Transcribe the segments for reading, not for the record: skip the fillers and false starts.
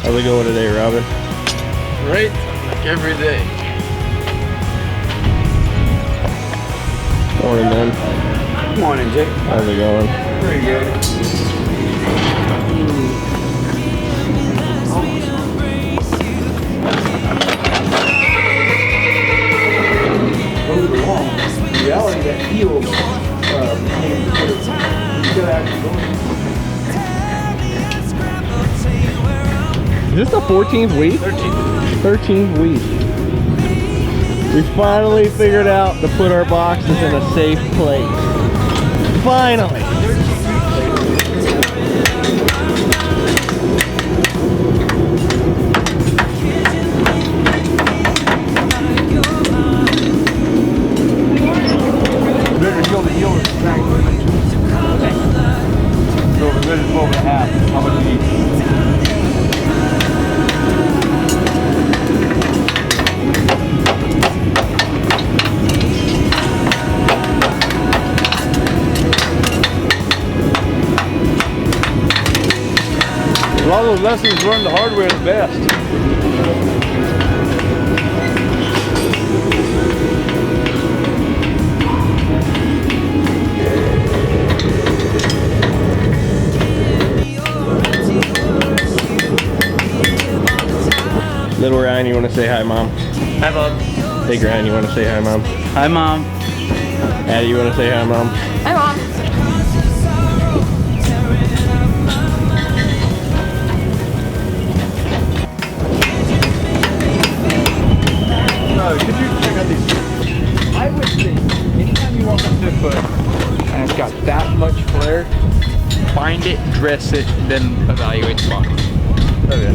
How's it going today, Robin? Great, like every day. Morning, man. Good morning, Jake. How's it going? Pretty good. Goes along. In reality, that heel Is this the 14th week? 13th week. We finally figured out to put our boxes in a safe place. Finally. better show the heel is track. So we're good at 12.5. How much do you need? A lot of those lessons learned the hard way are the best. Little Ryan, you want to say hi, Mom? Hi, Bob. Big Ryan, you want to say hi, Mom? Hi, Mom. Addie, you want to say hi, Mom? Hi, Mom. Could you check out these? I would think anytime you walk up to a foot and it's got that much flare, find it, dress it, then evaluate the bottom. Okay.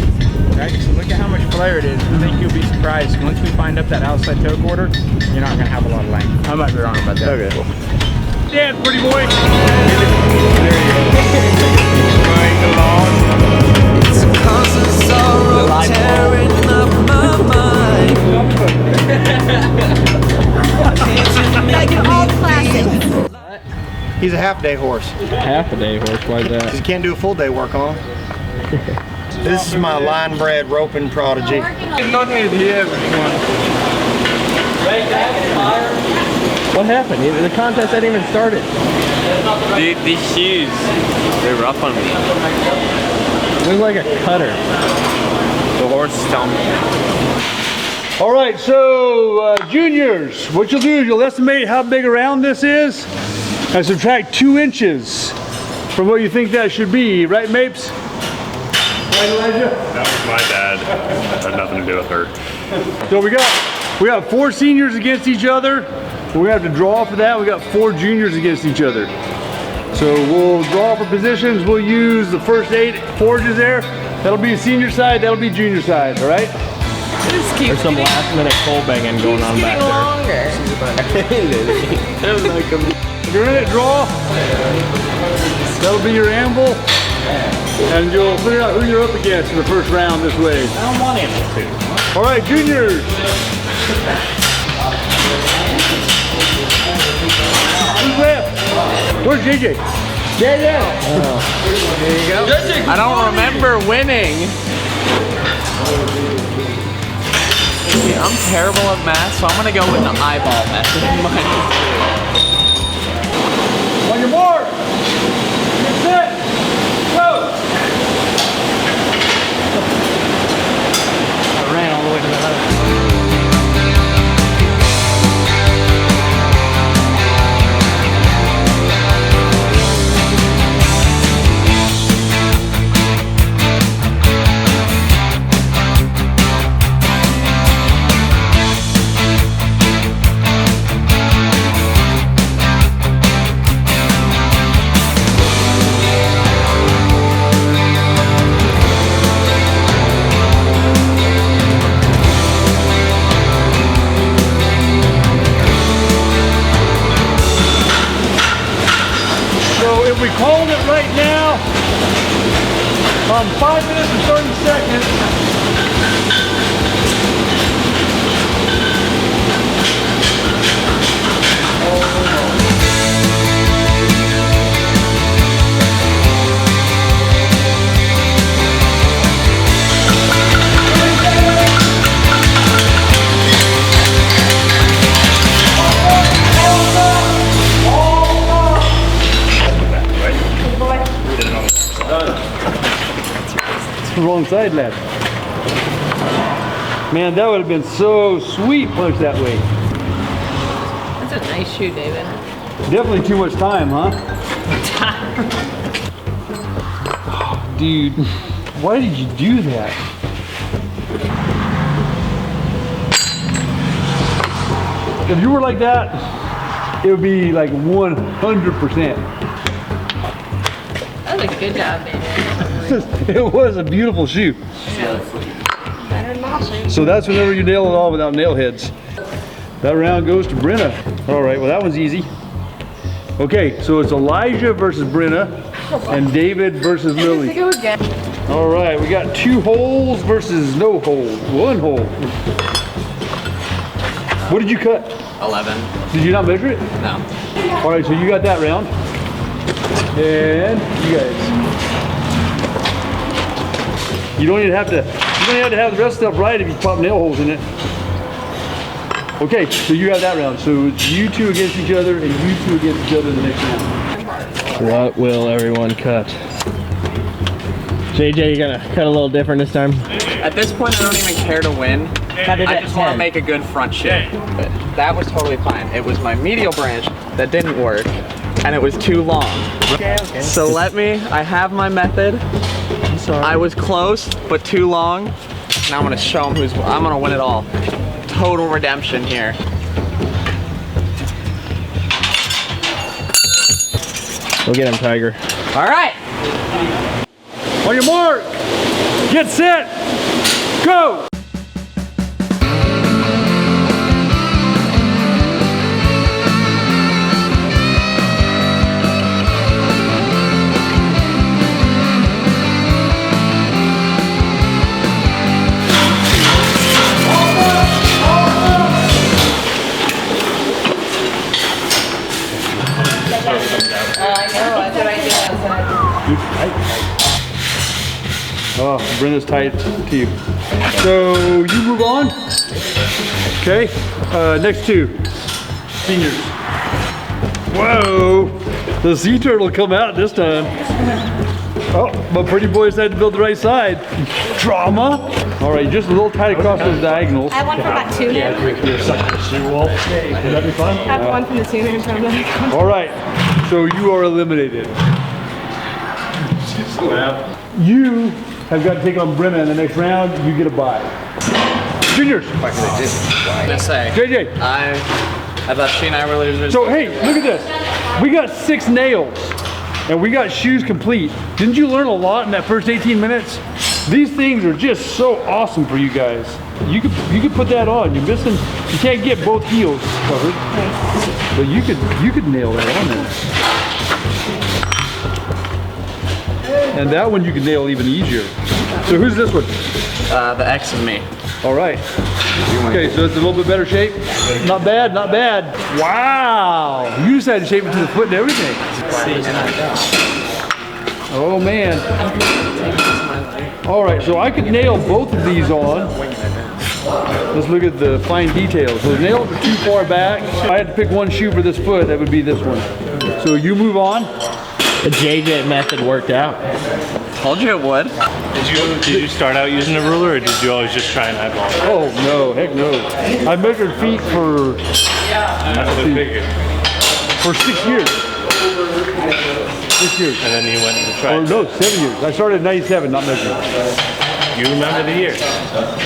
Right? So look at how much flare it is. I think you'll be surprised. Once we find up that outside toe quarter, you're not going to have a lot of length. I might be wrong about that. Okay. Cool. Yeah, pretty boy. There you go. Going along. It's a constant sorrow tearing up my mind. Like an old classic. He's a half-day horse. Half a day horse, why is that? You can't do a full day work on him. This is my line-bred roping prodigy. Not need here, everyone. What happened? The contest hadn't even started. Dude, these shoes, they're rough on me. It was like a cutter. The horse is telling me. All right, so juniors, what you'll do is you'll estimate how big a round this is and subtract 2 inches from what you think that should be. Right, Mapes? Right, Elijah? That was my dad. Had nothing to do with her. So we got 4 seniors against each other. We have to draw for that. We got 4 juniors against each other. So we'll draw for positions. We'll use the first 8 forges there. That'll be senior side, that'll be junior side, all right? There's some last minute coal banging going on back there. If you're in it, draw. That'll be your anvil. And you'll figure out who you're up against in the first round this way. I don't want him to. All right, juniors. Who's left? Where's JJ? JJ. There you go. I don't remember winning. I'm terrible at math, so I'm gonna go with the eyeball method. On your mark. Get set. Go. I ran all the way to the other. If we called it right now, 5 minutes and 30 seconds. Wrong side, lad. Man, that would have been so sweet punch that way. That's a nice shoe, David. Definitely too much time, huh? Dude, why did you do that? If you were like that, it would be like 100%. That was a good job, David. It was a beautiful shoe. Better than my shoe. So that's whenever you nail it all without nail heads. That round goes to Brenna. All right, well that one's easy. Okay, so it's Elijah versus Brenna and David versus Lily. Go again. All right, we got 2 holes versus no hole. 1 hole. What did you cut? 11. Did you not measure it? No. All right, so you got that round. And you guys. You don't even have to have the rest of the stuff right if you pop nail holes in it. Okay, so you have that round. So it's you 2 against each other and you 2 against each other in the next round. What will everyone cut? JJ, you gonna cut a little different this time? At this point, I don't even care to win. I just want to make a good front shape. But that was totally fine. It was my medial branch that didn't work, and it was too long. Okay. So I have my method. I'm sorry. I was close, but too long. Now I'm gonna show him I'm gonna win it all. Total redemption here. Go get him, Tiger. All right. On your mark, get set, go! Oh, Brenda's tight to you. So you move on. Okay. Next 2. Seniors. Whoa. The sea turtle come out this time. Oh, my pretty boy decided to build the right side. Drama. All right, just a little tight across those diagonals. I have one for about 2 now. Would that be fun? I have one from the seniors from the All right. So you are eliminated. You have got to take on Brenna in the next round. You get a bye. Juniors. I'm gonna say. JJ. I thought she and I were losers. So hey, look at this. We got 6 nails and we got shoes complete. Didn't you learn a lot in that first 18 minutes? These things are just so awesome for you guys. You could put that on. You're missing. You can't get both heels covered, but you could nail that on there. And that one you can nail even easier. So who's this one? The X is me. All right. Okay, so it's a little bit better shape. Not bad, not bad. Wow. You just had to shape it to the foot and everything. Oh man. All right, so I could nail both of these on. Let's look at the fine details. So the nails are too far back. If I had to pick one shoe for this foot, that would be this one. So you move on. The JJ method worked out. Told you it would. Did you start out using a ruler, or did you always just try and eyeball? Oh no, heck no. I measured feet for 6 years. 6 years. And then you went and tried. Or no, 7 years. I started in 97, not measuring. You remember the year?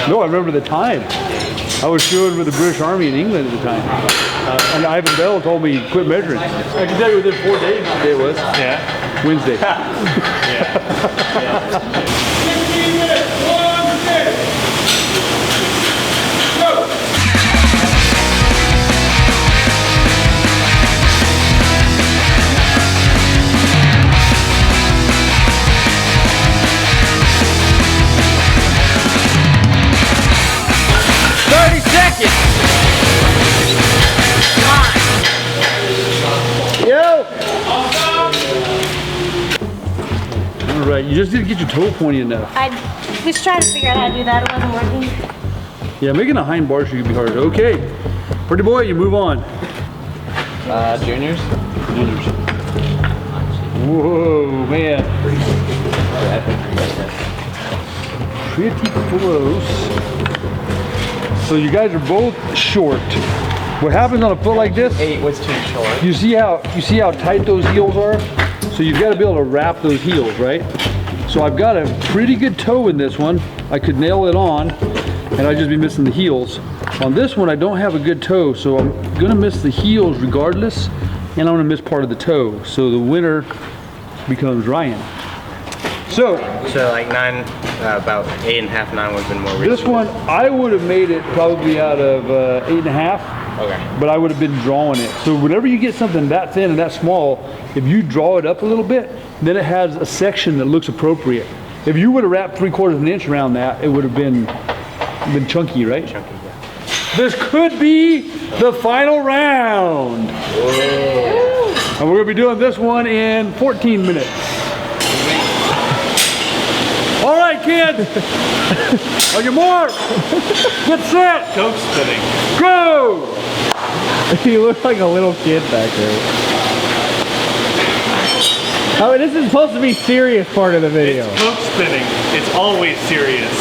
No, I remember the time. I was showing with the British Army in England at the time. And Ivan Bell told me quit measuring. I can tell you within 4 days what day it was. Yeah. Wednesday. All right, you just didn't get your toe pointy enough. I was trying to figure out how to do that. It wasn't working. Yeah, making a hind bar shoe could be hard. Okay, pretty boy, you move on. Juniors? Juniors. Whoa, man. pretty close. So you guys are both short. What happens on a foot like this? 8 was too short. You see how tight those heels are? So you've got to be able to wrap those heels, right? So I've got a pretty good toe in this one. I could nail it on, and I'd just be missing the heels. On this one, I don't have a good toe, so I'm gonna miss the heels regardless, and I'm gonna miss part of the toe. So the winner becomes Ryan. So like 9, about 8.5, 9 would have been more reasonable. this one, I would have made it probably out of 8.5. Okay. But I would have been drawing it. So whenever you get something that thin and that small, if you draw it up a little bit, then it has a section that looks appropriate. If you would have wrapped 3/4 of an inch around that, it would have been chunky, right? Chunky, yeah. This could be the final round. Whoa. And we're gonna be doing this one in 14 minutes. All right, kids. On your mark. Get set. Coke spinning. Go. You look like a little kid back there. Oh, this is supposed to be serious part of the video. It's coke spinning. It's always serious.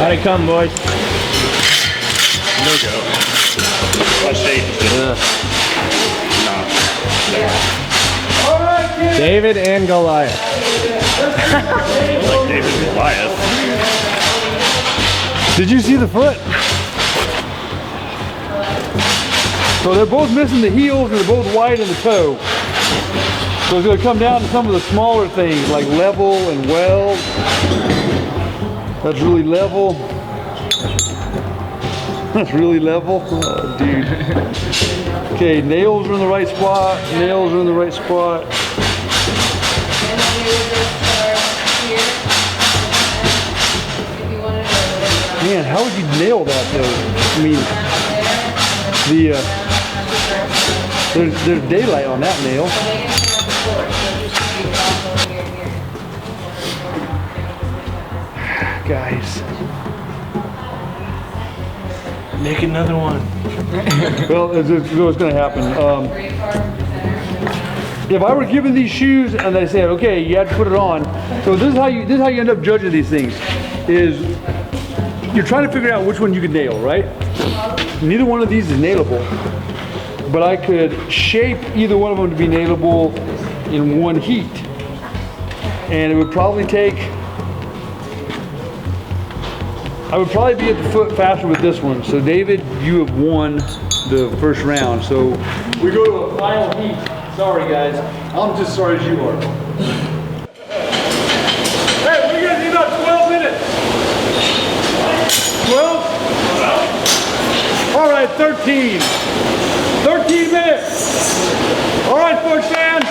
How'd it come, boys? No go. My shape is just David and Goliath. like David and Goliath. Did you see the foot? So they're both missing the heels and they're both wide in the toe. So it's going to come down to some of the smaller things like level and weld. That's really level. That's really level. Oh, dude. Okay, nails are in the right spot. Nails are in the right spot. Man, how would you nail that though? I mean, there's daylight on that nail. Guys. Make another one. Well, this is what's going to happen. If I were given these shoes and they said, okay, you had to put it on. So this is how you end up judging these things. Is you're trying to figure out which one you could nail, right? Neither one of these is nailable, but I could shape either one of them to be nailable in one heat, and it would probably take. I would probably be at the foot faster with this one. So David, you have won the first round. So we go to a final heat. Sorry guys, I'm just sorry as you are. Hey, we're gonna do about 12 minutes. 12? All right, 13. 13 minutes. All right, folks, stand.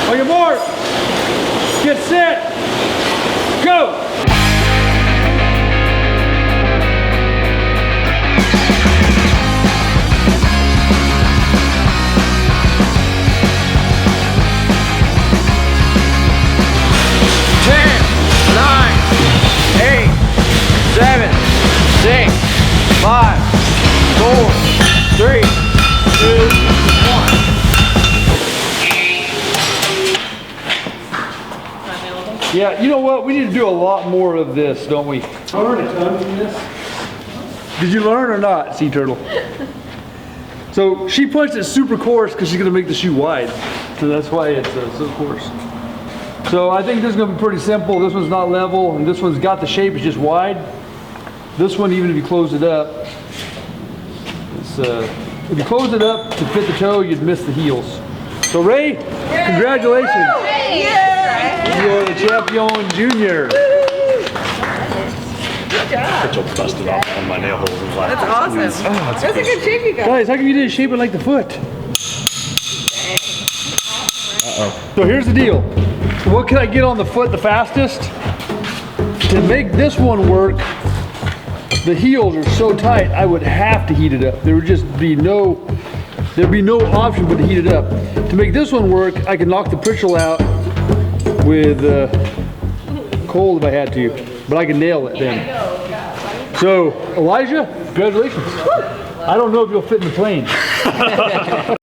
On your mark. Get set. Go. Yeah, you know what? We need to do a lot more of this, don't we? I learned a ton from this. Did you learn or not, Sea Turtle? So she punched it super coarse because she's going to make the shoe wide. So that's why it's so coarse. So I think this is going to be pretty simple. This one's not level, and this one's got the shape, it's just wide. This one, even if you close it up, if you close it up to fit the toe, you'd miss the heels. So Ray, congratulations. You are the champion junior. Mitchell busted off on my nail holes and That's awesome. That's a good shape you got. Guys, how come you didn't shape it like the foot? So here's the deal. What can I get on the foot the fastest to to make this one work, the heels are so tight, I would have to heat it up. There would just be there'd be no option but to heat it up. To make this one work, I can knock the pritchel out with coal if I had to, but I can nail it then. So, Elijah, congratulations. I don't know if you'll fit in the plane.